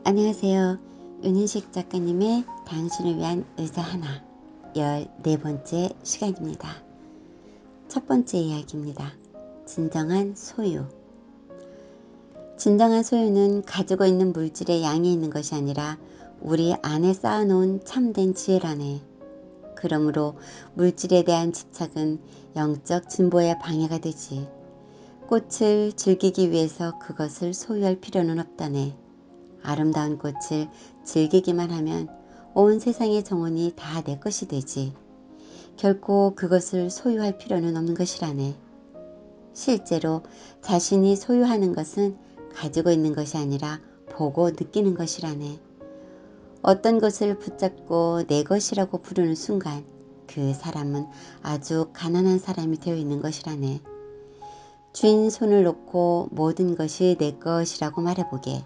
안녕하세요. 윤인식 작가님의 당신을 위한 의사 하나 14번째 시간입니다. 첫 번째 이야기입니다. 진정한 소유. 진정한 소유는 가지고 있는 물질의 양에 있는 것이 아니라 우리 안에 쌓아놓은 참된 지혜라네. 그러므로 물질에 대한 집착은 영적 진보에 방해가 되지. 꽃을 즐기기 위해서 그것을 소유할 필요는 없다네. 아름다운 꽃을 즐기기만 하면 온 세상의 정원이 다 내 것이 되지. 결코 그것을 소유할 필요는 없는 것이라네. 실제로 자신이 소유하는 것은 가지고 있는 것이 아니라 보고 느끼는 것이라네. 어떤 것을 붙잡고 내 것이라고 부르는 순간 그 사람은 아주 가난한 사람이 되어 있는 것이라네. 주인 손을 놓고 모든 것이 내 것이라고 말해보게.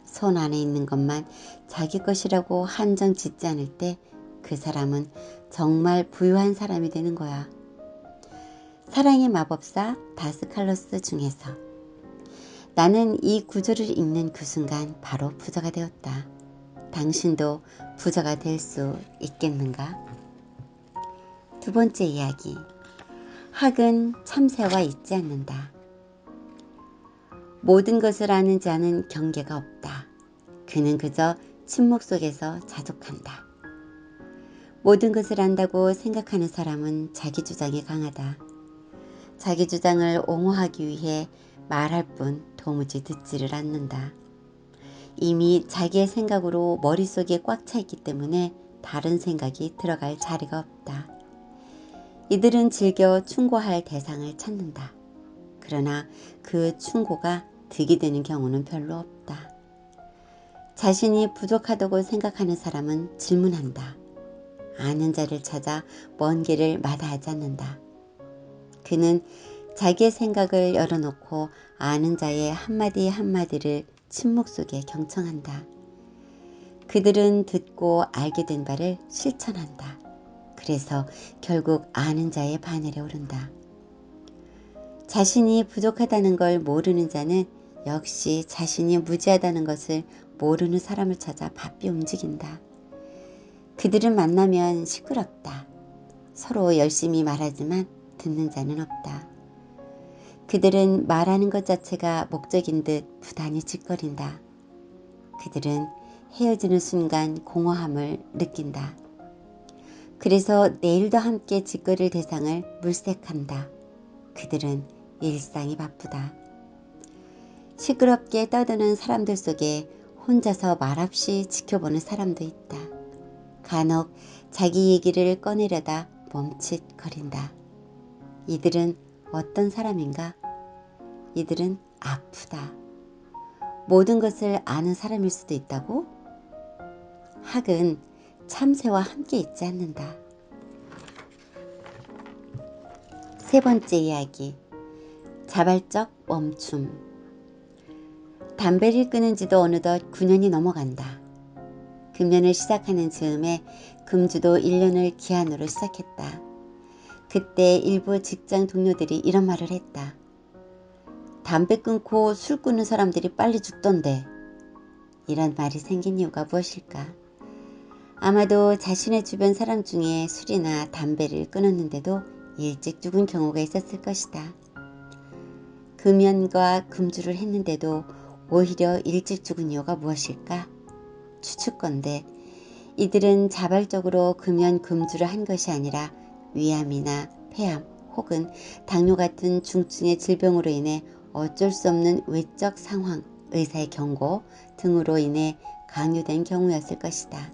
손 안에 있는 것만 자기 것이라고 한정 짓지 않을 때 그 사람은 정말 부유한 사람이 되는 거야. 사랑의 마법사 다스칼로스 중에서 나는 이 구절을 읽는 그 순간 바로 부자가 되었다. 당신도 부자가 될 수 있겠는가? 두 번째 이야기. 학은 참새와 있지 않는다. 모든 것을 아는 자는 경계가 없다. 그는 그저 침묵 속에서 자족한다. 모든 것을 안다고 생각하는 사람은 자기 주장에 강하다. 자기 주장을 옹호하기 위해 말할 뿐 도무지 듣지를 않는다. 이미 자기의 생각으로 머릿속에 꽉 차 있기 때문에 다른 생각이 들어갈 자리가 없다. 이들은 즐겨 충고할 대상을 찾는다. 그러나 그 충고가 득이 되는 경우는 별로 없다. 자신이 부족하다고 생각하는 사람은 질문한다. 아는 자를 찾아 먼 길을 마다하지 않는다. 그는 자기의 생각을 열어놓고 아는 자의 한마디 한마디를 침묵 속에 경청한다. 그들은 듣고 알게 된 바를 실천한다. 그래서 결국 아는 자의 바늘에 오른다. 자신이 부족하다는 걸 모르는 자는 역시 자신이 무지하다는 것을 모르는 사람을 찾아 바삐 움직인다. 그들은 만나면 시끄럽다. 서로 열심히 말하지만 듣는 자는 없다. 그들은 말하는 것 자체가 목적인 듯 부단히 짓거린다. 그들은 헤어지는 순간 공허함을 느낀다. 그래서 내일도 함께 짓거릴 대상을 물색한다. 그들은 일상이 바쁘다. 시끄럽게 떠드는 사람들 속에 혼자서 말없이 지켜보는 사람도 있다. 간혹 자기 얘기를 꺼내려다 멈칫거린다. 이들은 어떤 사람인가? 이들은 아프다. 모든 것을 아는 사람일 수도 있다고? 학은 참새와 함께 있지 않는다. 세 번째 이야기. 자발적 멈춤. 담배를 끊은 지도 어느덧 9년이 넘어간다. 금년을 시작하는 즈음에 금주도 1년을 기한으로 시작했다. 그때 일부 직장 동료들이 이런 말을 했다. 담배 끊고 술 끊는 사람들이 빨리 죽던데. 이런 말이 생긴 이유가 무엇일까? 아마도 자신의 주변 사람 중에 술이나 담배를 끊었는데도 일찍 죽은 경우가 있었을 것이다. 금연과 금주를 했는데도 오히려 일찍 죽은 이유가 무엇일까? 추측건데 이들은 자발적으로 금연 금주를 한 것이 아니라 위암이나 폐암 혹은 당뇨 같은 중증의 질병으로 인해 어쩔 수 없는 외적 상황, 의사의 경고 등으로 인해 강요된 경우였을 것이다.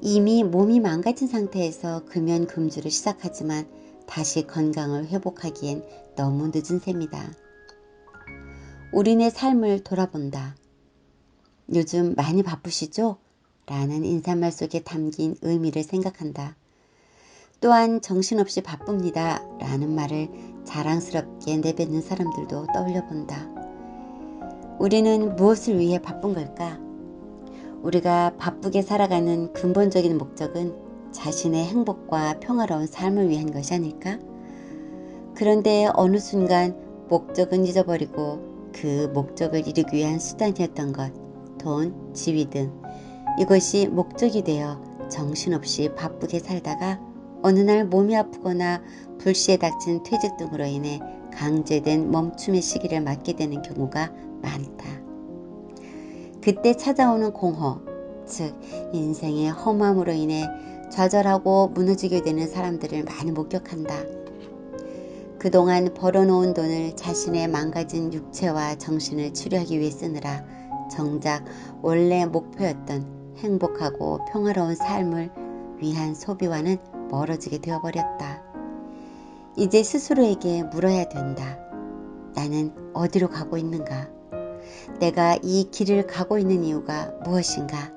이미 몸이 망가진 상태에서 금연 금주를 시작하지만 다시 건강을 회복하기엔 너무 늦은 셈이다. 우리네 삶을 돌아본다. 요즘 많이 바쁘시죠? 라는 인사말 속에 담긴 의미를 생각한다. 또한 정신없이 바쁩니다 라는 말을 자랑스럽게 내뱉는 사람들도 떠올려 본다. 우리는 무엇을 위해 바쁜 걸까? 우리가 바쁘게 살아가는 근본적인 목적은 자신의 행복과 평화로운 삶을 위한 것이 아닐까? 그런데 어느 순간 목적은 잊어버리고 그 목적을 이루기 위한 수단이었던 것 돈, 지위 등 이것이 목적이 되어 정신없이 바쁘게 살다가 어느 날 몸이 아프거나 불시에 닥친 퇴직 등으로 인해 강제된 멈춤의 시기를 맞게 되는 경우가 많다. 그때 찾아오는 공허, 즉 인생의 험함으로 인해 좌절하고 무너지게 되는 사람들을 많이 목격한다. 그동안 벌어놓은 돈을 자신의 망가진 육체와 정신을 치료하기 위해 쓰느라 정작 원래 목표였던 행복하고 평화로운 삶을 위한 소비와는 멀어지게 되어버렸다. 이제 스스로에게 물어야 된다. 나는 어디로 가고 있는가? 내가 이 길을 가고 있는 이유가 무엇인가?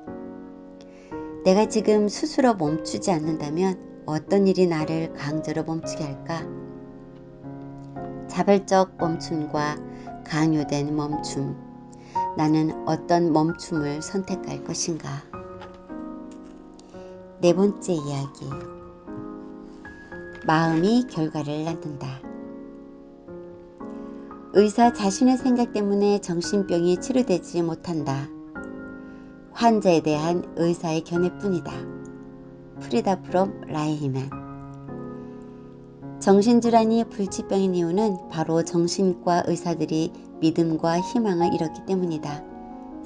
내가 지금 스스로 멈추지 않는다면 어떤 일이 나를 강제로 멈추게 할까? 자발적 멈춤과 강요된 멈춤. 나는 어떤 멈춤을 선택할 것인가? 네 번째 이야기. 마음이 결과를 낳는다. 의사 자신의 생각 때문에 정신병이 치료되지 못한다. 환자에 대한 의사의 견해뿐이다. 프리다 프롬 라이히만. 정신질환이 불치병인 이유는 바로 정신과 의사들이 믿음과 희망을 잃었기 때문이다.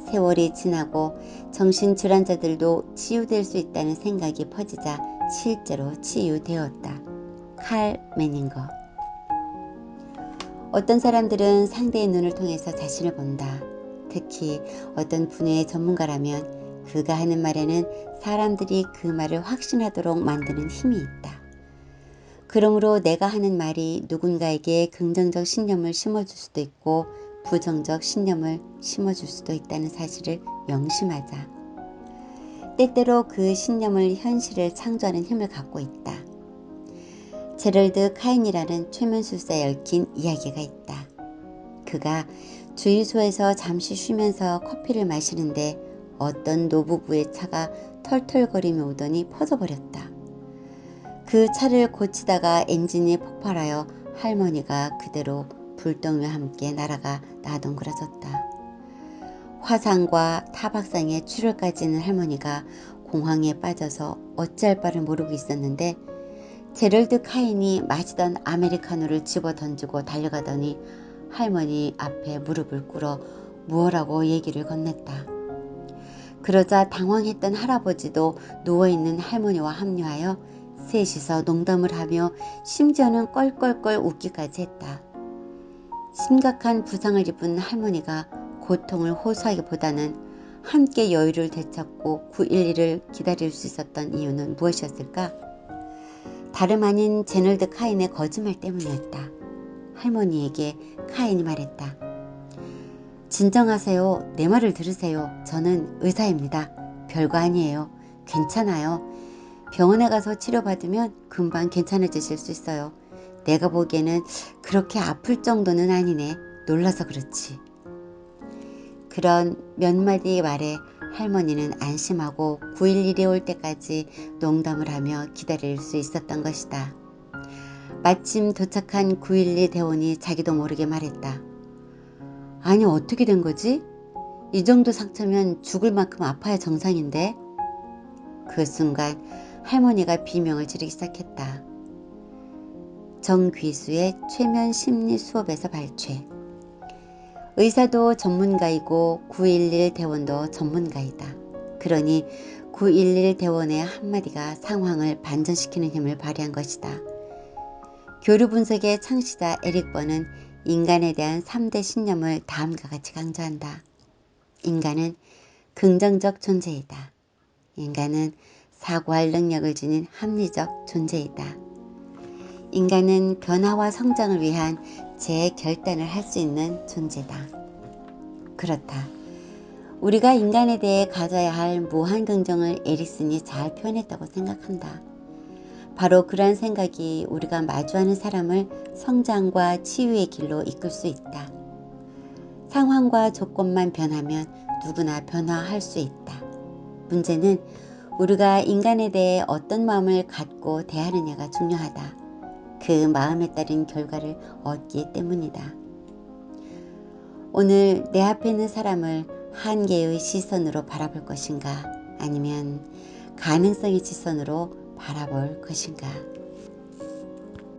세월이 지나고 정신질환자들도 치유될 수 있다는 생각이 퍼지자 실제로 치유되었다. 칼 메닝거. 어떤 사람들은 상대의 눈을 통해서 자신을 본다. 특히 어떤 분야의 전문가라면 그가 하는 말에는 사람들이 그 말을 확신하도록 만드는 힘이 있다. 그러므로 내가 하는 말이 누군가에게 긍정적 신념을 심어줄 수도 있고 부정적 신념을 심어줄 수도 있다는 사실을 명심하자. 때때로 그 신념을 현실을 창조하는 힘을 갖고 있다. 제럴드 카인이라는 최면술사에 얽힌 이야기가 있다. 그가 주유소에서 잠시 쉬면서 커피를 마시는데 어떤 노부부의 차가 털털거리며 오더니 퍼져버렸다. 그 차를 고치다가 엔진이 폭발하여 할머니가 그대로 불덩이와 함께 날아가 나동그라졌다. 화상과 타박상에 출혈까지 있는 할머니가 공황에 빠져서 어찌할 바를 모르고 있었는데 제럴드 카인이 마시던 아메리카노를 집어 던지고 달려가더니 할머니 앞에 무릎을 꿇어 무엇라고 얘기를 건넸다. 그러자 당황했던 할아버지도 누워있는 할머니와 합류하여 셋이서 농담을 하며 심지어는 껄껄껄 웃기까지 했다. 심각한 부상을 입은 할머니가 고통을 호소하기보다는 함께 여유를 되찾고 911을 기다릴 수 있었던 이유는 무엇이었을까? 다름 아닌 제럴드 카인의 거짓말 때문이었다. 할머니에게 카인이 말했다. 진정하세요. 내 말을 들으세요. 저는 의사입니다. 별거 아니에요. 괜찮아요. 병원에 가서 치료받으면 금방 괜찮아지실 수 있어요. 내가 보기에는 그렇게 아플 정도는 아니네. 놀라서 그렇지. 그런 몇 마디 말에 할머니는 안심하고 911이 올 때까지 농담을 하며 기다릴 수 있었던 것이다. 마침 도착한 911 대원이 자기도 모르게 말했다. 아니 어떻게 된 거지? 이 정도 상처면 죽을 만큼 아파야 정상인데. 그 순간 할머니가 비명을 지르기 시작했다. 정귀수의 최면 심리 수업에서 발췌. 의사도 전문가이고 911 대원도 전문가이다. 그러니 911 대원의 한마디가 상황을 반전시키는 힘을 발휘한 것이다. 교류 분석의 창시자 에릭 번은 인간에 대한 3대 신념을 다음과 같이 강조한다. 인간은 긍정적 존재이다. 인간은 사고할 능력을 지닌 합리적 존재이다. 인간은 변화와 성장을 위한 재결단을 할 수 있는 존재다. 그렇다. 우리가 인간에 대해 가져야 할 무한 긍정을 에릭슨이 잘 표현했다고 생각한다. 바로 그러한 생각이 우리가 마주하는 사람을 성장과 치유의 길로 이끌 수 있다. 상황과 조건만 변하면 누구나 변화할 수 있다. 문제는 우리가 인간에 대해 어떤 마음을 갖고 대하느냐가 중요하다. 그 마음에 따른 결과를 얻기 때문이다. 오늘 내 앞에 있는 사람을 한계의 시선으로 바라볼 것인가, 아니면 가능성의 시선으로 바라볼 것인가.